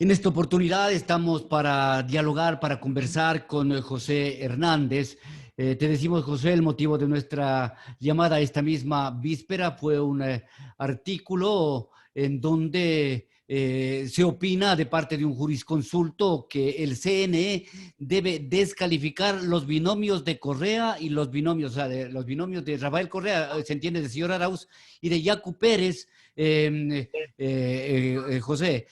En esta oportunidad estamos para dialogar, para conversar con José Hernández. Te decimos, José, el motivo de nuestra llamada esta misma víspera fue un artículo en donde se opina de parte de un jurisconsulto que el CNE debe descalificar los binomios de Correa y los binomios, o sea, los binomios de Rafael Correa, se entiende, del señor Arauz y de Yacu Pérez, José.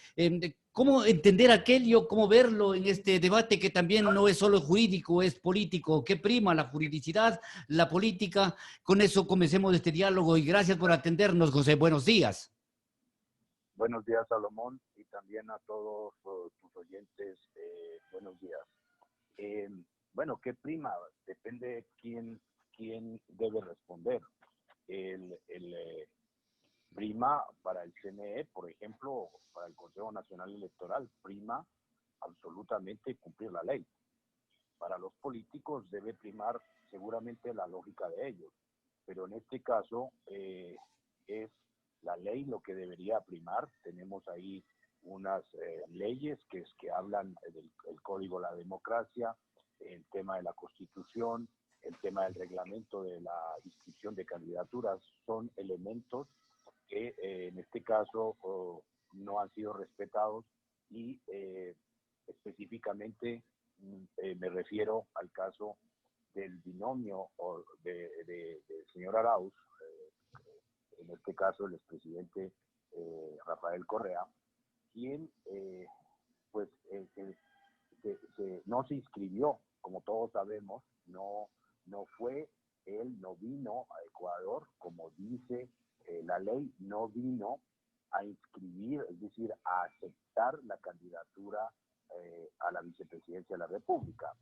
¿Cómo entender aquello, cómo verlo en este debate que también no es solo jurídico, es político? ¿Qué prima, la juridicidad, la política? Con eso comencemos este diálogo y gracias por atendernos, José. Buenos días. Buenos días, Salomón, y también a todos tus oyentes, buenos días. Eh, bueno, ¿qué prima? Depende quién debe responder. El prima para el CNE, por ejemplo, para el Consejo Nacional Electoral, prima absolutamente cumplir la ley. Para los políticos debe primar seguramente la lógica de ellos, pero en este caso es la ley lo que debería primar. Tenemos ahí unas leyes que hablan del Código de la Democracia, el tema de la Constitución, el tema del reglamento de la inscripción de candidaturas, son elementos que en este caso no han sido respetados y específicamente me refiero al caso del binomio del señor Arauz, en este caso el expresidente Rafael Correa, quien pues no se inscribió, como todos sabemos, no fue, él no vino a Ecuador, como dice la ley, no vino a inscribir, es decir, a aceptar la candidatura a la vicepresidencia de la República,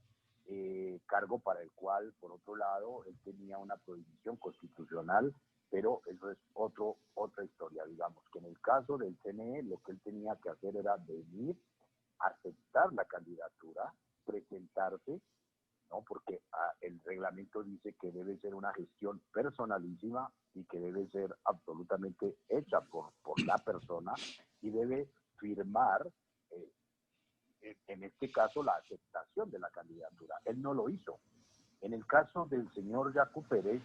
cargo para el cual, por otro lado, él tenía una prohibición constitucional, pero eso es otra historia. Digamos que en el caso del CNE, lo que él tenía que hacer era venir, aceptar la candidatura, presentarse, ¿no? Porque el reglamento dice que debe ser una gestión personalísima y que debe ser absolutamente hecha por la persona y debe firmar, en este caso, la aceptación de la candidatura. Él no lo hizo. En el caso del señor Yacu Pérez,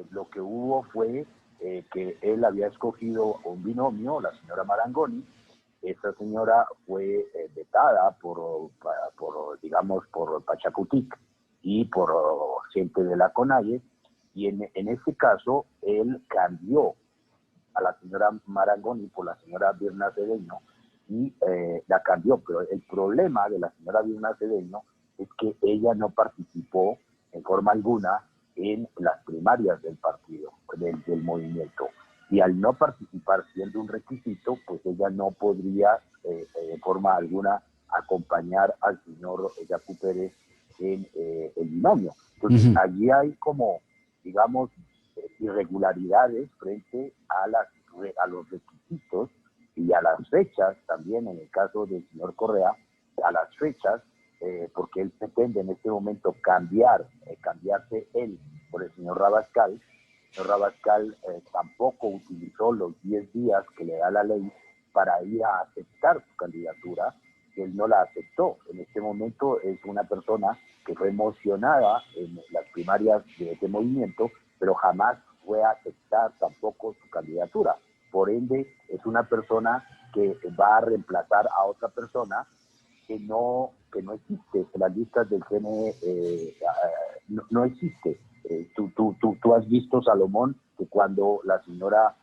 lo que hubo fue que él había escogido un binomio, la señora Marangoni. Esta señora fue vetada por Pachacutic y por gente de la CONAIE, y en este caso él cambió a la señora Marangoni por la señora Birna Cedeño y la cambió, pero el problema de la señora Birna Cedeño es que ella no participó en forma alguna en las primarias del partido, del movimiento. Y al no participar siendo un requisito, pues ella no podría de forma alguna acompañar al señor Yacu Pérez en el binomio. Entonces, allí hay como, digamos, irregularidades frente a los requisitos y a las fechas también, en el caso del señor Correa, a las fechas, porque él pretende en este momento cambiarse él por el señor Rabascal. El señor Rabascal tampoco utilizó los 10 días que le da la ley para ir a aceptar su candidatura, que él no la aceptó. En este momento es una persona que fue emocionada en las primarias de este movimiento, pero jamás fue a aceptar tampoco su candidatura. Por ende, es una persona que va a reemplazar a otra persona que no existe. En las listas del CNE no existe. Tú has visto, Salomón, que cuando la señora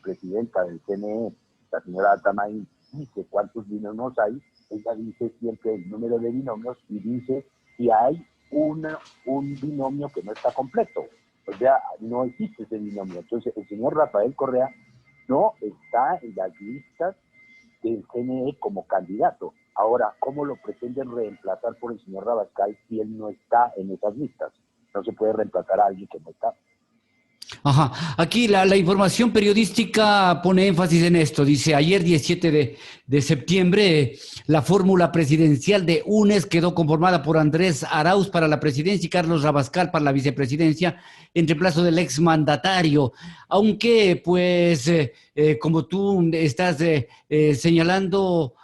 presidenta del CNE, la señora Atamay, dice cuántos binomios hay, ella dice siempre el número de binomios y dice si hay un binomio que no está completo. O sea, no existe ese binomio. Entonces, el señor Rafael Correa no está en las listas del CNE como candidato. Ahora, ¿cómo lo pretenden reemplazar por el señor Rabascal si él no está en esas listas? No se puede reemplazar a alguien que no está. Ajá. Aquí la información periodística pone énfasis en esto. Dice, ayer 17 de septiembre, la fórmula presidencial de UNES quedó conformada por Andrés Arauz para la presidencia y Carlos Rabascal para la vicepresidencia, en reemplazo del exmandatario. Aunque, pues, como tú estás señalando,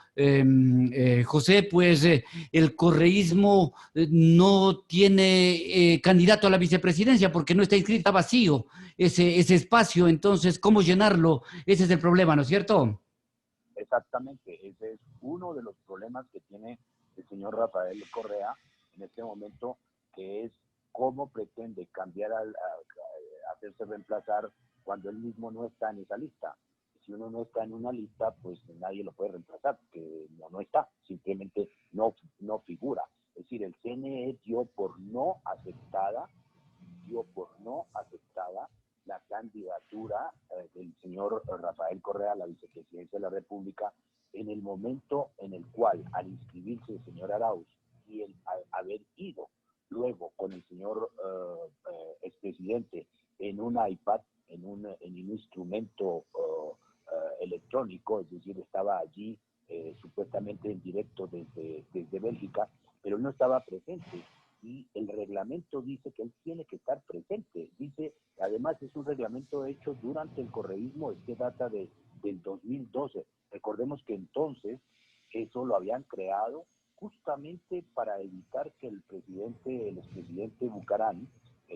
José, pues el correísmo no tiene candidato a la vicepresidencia porque no está inscrito, está vacío ese espacio, entonces, ¿cómo llenarlo? Ese es el problema, ¿no es cierto? Exactamente, ese es uno de los problemas que tiene el señor Rafael Correa en este momento, que es cómo pretende cambiar hacerse reemplazar cuando él mismo no está en esa lista. Si uno no está en una lista, pues nadie lo puede reemplazar, porque no está, simplemente no figura. Es decir, el CNE dio por no aceptada la candidatura del señor Rafael Correa a la vicepresidencia de la República en el momento en el cual, al inscribirse el señor Arauz y el haber ido luego con el señor expresidente en un iPad, en un instrumento electrónico, es decir, estaba allí supuestamente en directo desde Bélgica, pero él no estaba presente y el reglamento dice que él tiene que estar presente. Dice, además es un reglamento hecho durante el correísmo, que data del 2012. Recordemos que entonces eso lo habían creado justamente para evitar que el expresidente Bucaram,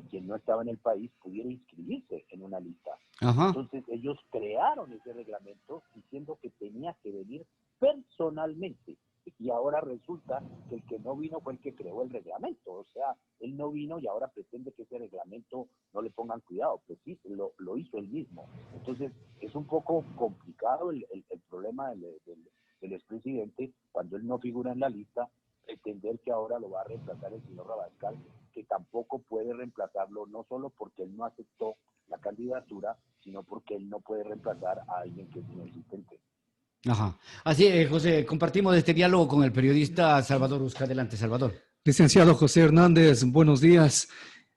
quien no estaba en el país, pudiera inscribirse en una lista. Ajá. Entonces ellos crearon ese reglamento diciendo que tenía que venir personalmente. Y ahora resulta que el que no vino fue el que creó el reglamento. O sea, él no vino y ahora pretende que ese reglamento no le pongan cuidado. Pues sí, lo hizo él mismo. Entonces, es un poco complicado el problema del expresidente cuando él no figura en la lista, pretender que ahora lo va a reemplazar el señor Rabascal, que tampoco puede reemplazarlo, no solo porque él no aceptó la candidatura, sino porque él no puede reemplazar a alguien que es inexistente. Ajá. Así es, José, compartimos este diálogo con el periodista Salvador Usca. Adelante, Salvador. Licenciado José Hernández, buenos días.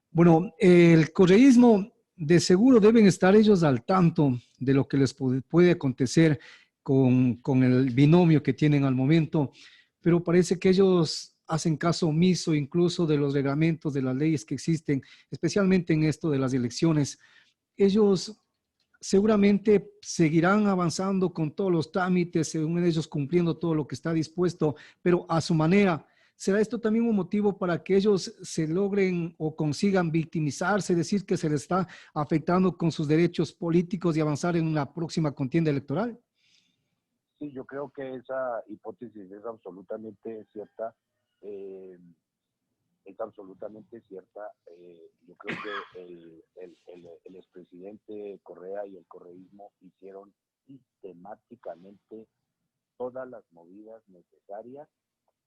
Bueno, el correísmo, de seguro deben estar ellos al tanto de lo que les puede acontecer con el binomio que tienen al momento, pero parece que ellos hacen caso omiso incluso de los reglamentos, de las leyes que existen, especialmente en esto de las elecciones. Ellos seguramente seguirán avanzando con todos los trámites, según ellos cumpliendo todo lo que está dispuesto, pero a su manera. ¿Será esto también un motivo para que ellos se logren o consigan victimizarse, decir que se les está afectando con sus derechos políticos y avanzar en una próxima contienda electoral? Sí, yo creo que esa hipótesis es absolutamente cierta. Eh, es absolutamente cierta. Yo creo que el expresidente Correa y el correísmo hicieron sistemáticamente todas las movidas necesarias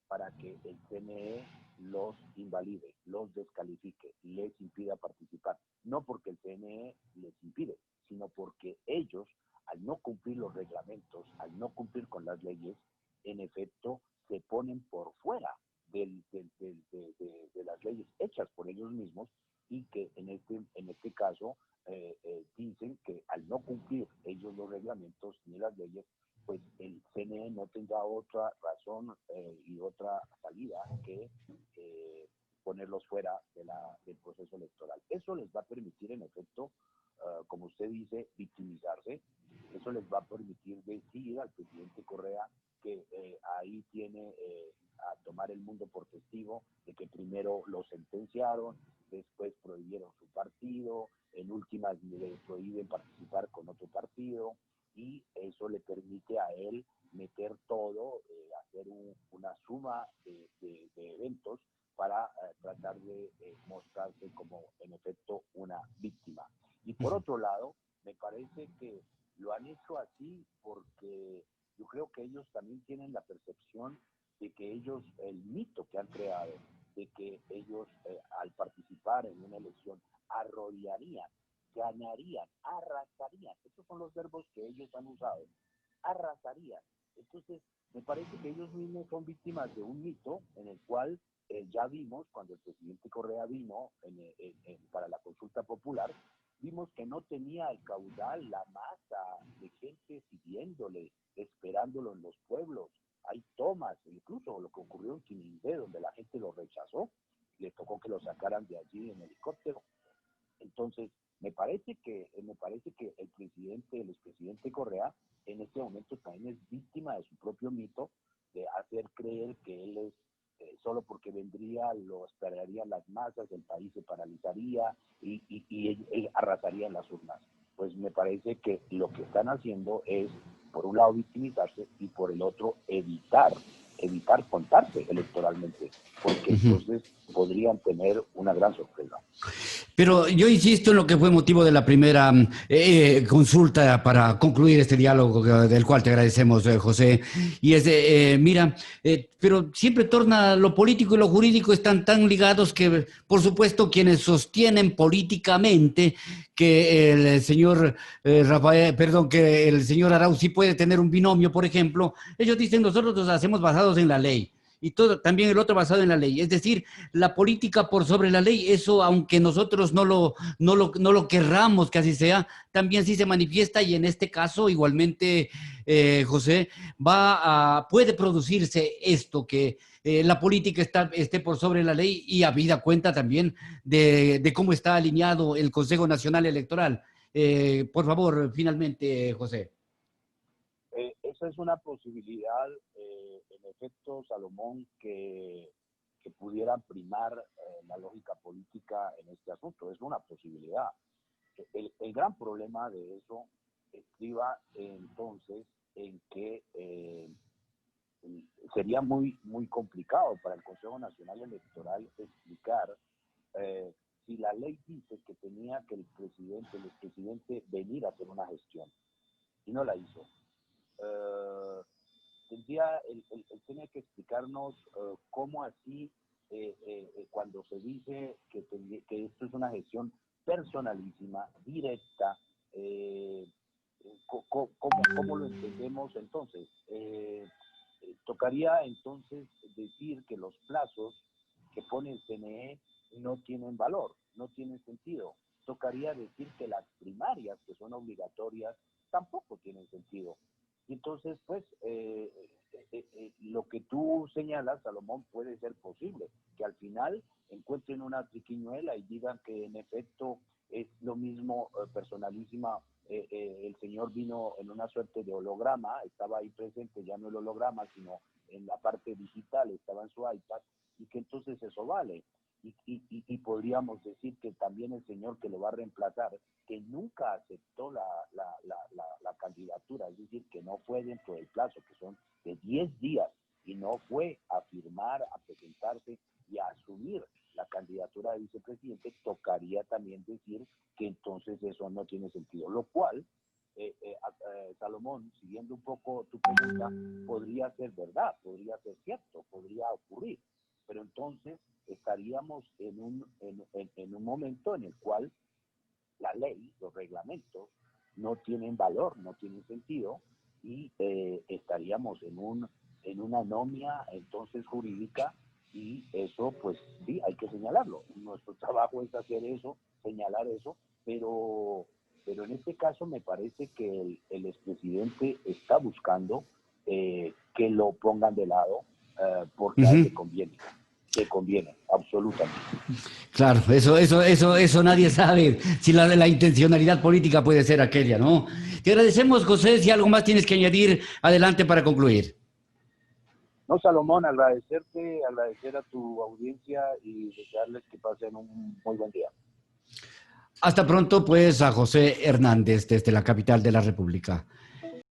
para que el CNE los invalide, los descalifique, les impida participar. No porque el CNE les impide, sino porque ellos, al no cumplir los reglamentos, al no cumplir con las leyes, en efecto, se ponen por fuera de las leyes hechas por ellos mismos y que en este caso dicen que al no cumplir ellos los reglamentos ni las leyes, pues el CNE no tendrá otra razón y otra salida que ponerlos fuera del proceso electoral. Eso les va a permitir, en efecto, como usted dice, victimizarse. Eso les va a permitir decir al presidente Correa que ahí tiene a tomar el mundo por testigo de que primero lo sentenciaron, después prohibieron su partido, en últimas le prohíben participar con otro partido, y eso le permite a él meter todo, hacer una suma de eventos para tratar de mostrarse como en efecto una víctima. Y por otro lado, me parece que lo han hecho así porque yo creo que ellos también tienen la percepción de que ellos, el mito que han creado, de que ellos al participar en una elección arrollarían, ganarían, arrasarían. Estos son los verbos que ellos han usado. Arrasarían. Entonces, me parece que ellos mismos son víctimas de un mito en el cual ya vimos, cuando el presidente Correa vino para la consulta popular, vimos que no tenía el caudal, la masa de gente siguiéndole, esperándolo en los pueblos. Hay tomas, incluso lo que ocurrió en Quinindé, donde la gente lo rechazó, le tocó que lo sacaran de allí en helicóptero. Entonces, me parece que el expresidente Correa, en este momento también es víctima de su propio mito, lo esperarían las masas, el país se paralizaría y él arrasaría en las urnas. Pues me parece que lo que están haciendo es, por un lado, victimizarse y por el otro, evitar contarse electoralmente, porque entonces podrían tener una gran sorpresa. Pero yo insisto en lo que fue motivo de la primera consulta para concluir este diálogo del cual te agradecemos, José, y es mira, pero siempre torna lo político y lo jurídico están tan ligados que, por supuesto, quienes sostienen políticamente que el señor que el señor Arauz sí puede tener un binomio, por ejemplo, ellos dicen nosotros los hacemos basados en la ley. Y todo, también el otro basado en la ley. Es decir, la política por sobre la ley, eso aunque nosotros no lo querramos que así sea, también sí se manifiesta y en este caso igualmente, José, puede producirse esto, que la política esté por sobre la ley y habida cuenta también de cómo está alineado el Consejo Nacional Electoral. Por favor, finalmente, José. Esa es una posibilidad, en efecto, Salomón, que pudiera primar la lógica política en este asunto. Es una posibilidad. El gran problema de eso estriba entonces en que sería muy, muy complicado para el Consejo Nacional Electoral explicar si la ley dice que tenía que el expresidente venir a hacer una gestión y no la hizo. Él tenía que explicarnos cómo así, cuando se dice que esto es una gestión personalísima, directa, ¿cómo lo entendemos entonces? Tocaría entonces decir que los plazos que pone el CNE no tienen valor, no tienen sentido. Tocaría decir que las primarias, que son obligatorias, tampoco tienen sentido. Y entonces, pues, lo que tú señalas, Salomón, puede ser posible, que al final encuentren una triquiñuela y digan que en efecto es lo mismo, personalísima. El señor vino en una suerte de holograma, estaba ahí presente, ya no el holograma, sino en la parte digital, estaba en su iPad, y que entonces eso vale. Y podríamos decir que también el señor que lo va a reemplazar, que nunca aceptó la candidatura, es decir, que no fue dentro del plazo, que son de 10 días, y no fue a firmar, a presentarse y a asumir la candidatura de vicepresidente, tocaría también decir que entonces eso no tiene sentido, lo cual, Salomón, siguiendo un poco tu pregunta, podría ser verdad, podría ser cierto, podría ocurrir, pero entonces estaríamos en un momento en el cual la ley, los reglamentos, no tienen valor, no tienen sentido, y estaríamos en una anomia entonces jurídica, y eso pues sí, hay que señalarlo. Nuestro trabajo es hacer eso, señalar eso, pero en este caso me parece que el expresidente está buscando que lo pongan de lado, porque a él le conviene, absolutamente. Claro, eso nadie sabe si la intencionalidad política puede ser aquella, ¿no? Te agradecemos, José. Si algo más tienes que añadir, adelante para concluir. No, Salomón, agradecer a tu audiencia y desearles que pasen un muy buen día. Hasta pronto, pues, a José Hernández desde la capital de la República.